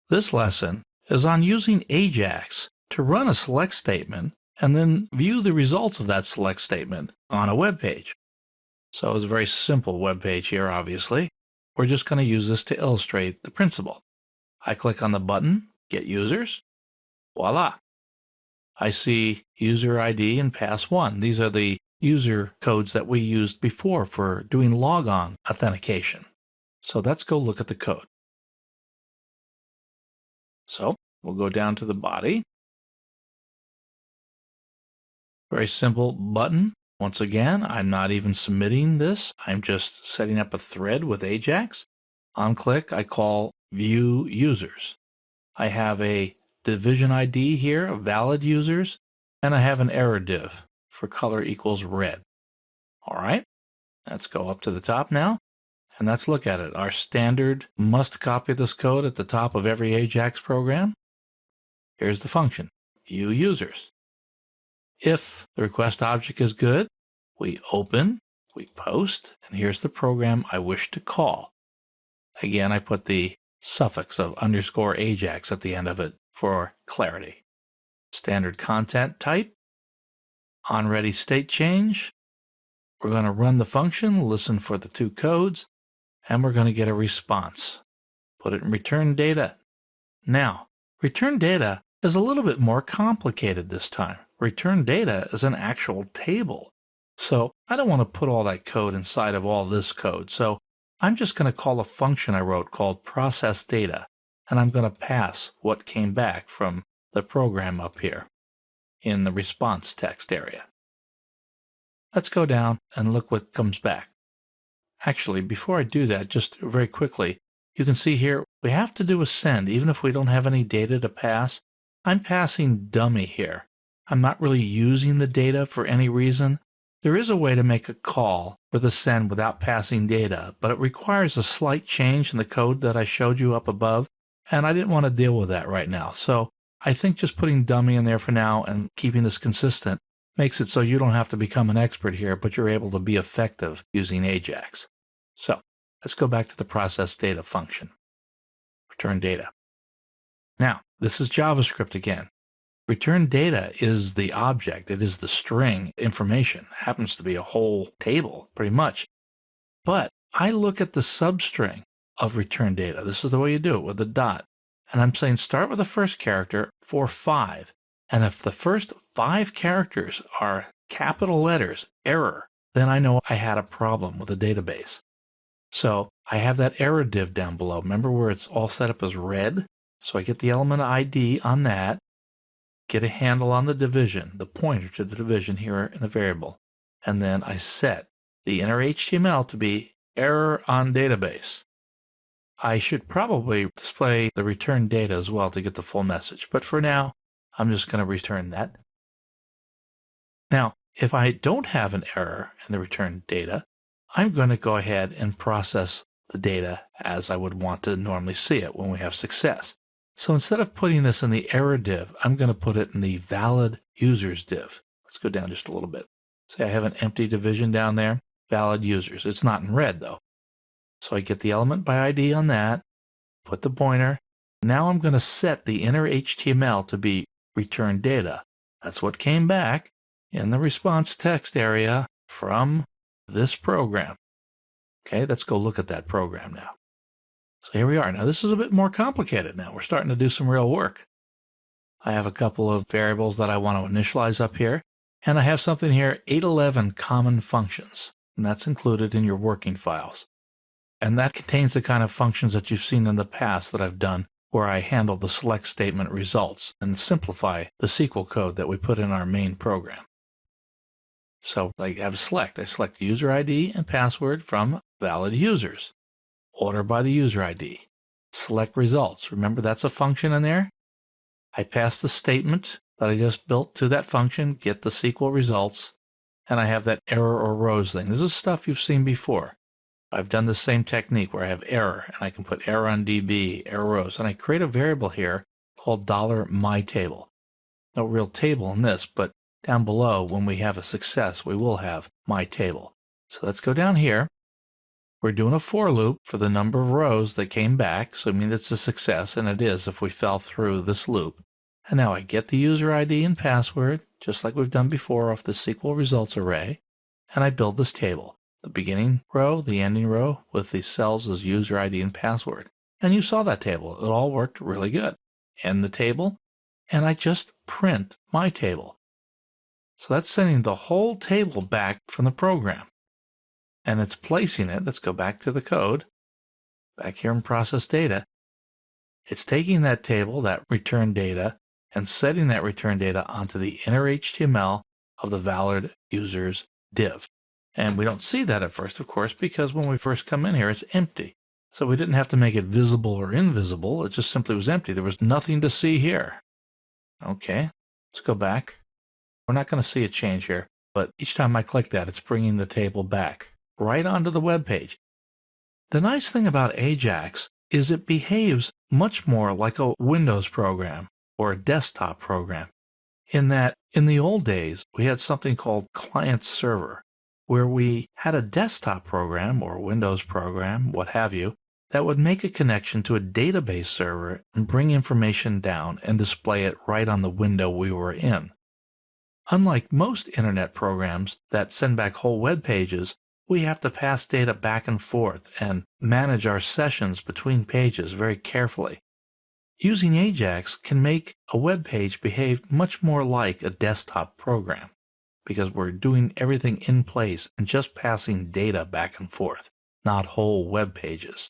This lesson is on using Ajax to run a select statement and then view the results of that select statement on a web page. So it's a very simple web page here, obviously. We're just going to use this to illustrate the principle. I click on the button, Get Users. Voila! I see user ID and pass1. These are the user codes that we used before for doing logon authentication. So let's go look at the code. So we'll go down to the body. Very simple button. Once again, I'm not even submitting this. I'm just setting up a thread with Ajax. On click, I call View Users. I have a division ID here of valid users, and I have an error div for color equals red. All right, let's go up to the top now, and let's look at it. Our standard must copy this code at the top of every Ajax program. Here's the function, View Users. If the request object is good, we open, we post, and here's the program I wish to call. Again, I put the suffix of underscore Ajax at the end of it for clarity. Standard content type, onReady state change. We're going to run the function, listen for the two codes, and we're going to get a response. Put it in return data. Now, return data is a little bit more complicated this time. Return data is an actual table. So I don't want to put all that code inside of all this code. So I'm just going to call a function I wrote called process data, and I'm going to pass what came back from the program up here in the response text area. Let's go down and look what comes back. Actually, before I do that, just very quickly, you can see here we have to do a send even if we don't have any data to pass. I'm passing dummy here. I'm not really using the data for any reason. There is a way to make a call with a send without passing data, but it requires a slight change in the code that I showed you up above, and I didn't want to deal with that right now. So I think just putting dummy in there for now and keeping this consistent makes it so you don't have to become an expert here, but you're able to be effective using Ajax. So let's go back to the process data function. Return data. Now, this is JavaScript again. Return data is the object. It is the string information. It happens to be a whole table, pretty much. But I look at the substring of return data. This is the way you do it with a dot. And I'm saying start with the first character for 5. And if the first 5 characters are capital letters, error, then I know I had a problem with the database. So I have that error div down below. Remember where it's all set up as red? So I get the element ID on that, get a handle on the division, the pointer to the division here in the variable, and then I set the inner HTML to be error on database. I should probably display the return data as well to get the full message, but for now, I'm just going to return that. Now, if I don't have an error in the return data, I'm going to go ahead and process the data as I would want to normally see it when we have success. So instead of putting this in the error div, I'm going to put it in the valid users div. Let's go down just a little bit. See, I have an empty division down there, valid users. It's not in red though. So I get the element by ID on that, put the pointer. Now I'm going to set the inner HTML to be return data. That's what came back in the response text area from this program. Okay, let's go look at that program now. So here we are. Now this is a bit more complicated now. We're starting to do some real work. I have a couple of variables that I want to initialize up here. And I have something here, 811 common functions. And that's included in your working files. And that contains the kind of functions that you've seen in the past that I've done where I handle the select statement results and simplify the SQL code that we put in our main program. So I have a select. I select user ID and password from valid users. Order by the user ID. Select results. Remember, that's a function in there. I pass the statement that I just built to that function, get the SQL results, and I have that error or rows thing. This is stuff you've seen before. I've done the same technique where I have error, and I can put error on DB, error rows, and I create a variable here called $myTable. No real table in this, but down below, when we have a success, we will have myTable. So let's go down here. We're doing a for loop for the number of rows that came back, so I mean it's a success, and it is if we fell through this loop. And now I get the user ID and password, just like we've done before off the SQL results array, and I build this table, the beginning row, the ending row, with the cells as user ID and password. And you saw that table. It all worked really good. End the table, and I just print my table. So that's sending the whole table back from the program. And it's placing it. Let's go back to the code, back here in process data. It's taking that table, that return data, and setting that return data onto the inner HTML of the valid users div. And we don't see that at first, of course, because when we first come in here, it's empty. So we didn't have to make it visible or invisible. It just simply was empty. There was nothing to see here. Okay, let's go back. We're not going to see a change here, but each time I click that, it's bringing the table back right onto the web page. The nice thing about Ajax is it behaves much more like a Windows program or a desktop program, in that in the old days we had something called client server, where we had a desktop program or a Windows program, what have you, that would make a connection to a database server and bring information down and display it right on the window we were in. Unlike most internet programs that send back whole web pages, we have to pass data back and forth and manage our sessions between pages very carefully. Using Ajax can make a web page behave much more like a desktop program, because we're doing everything in place and just passing data back and forth, not whole web pages.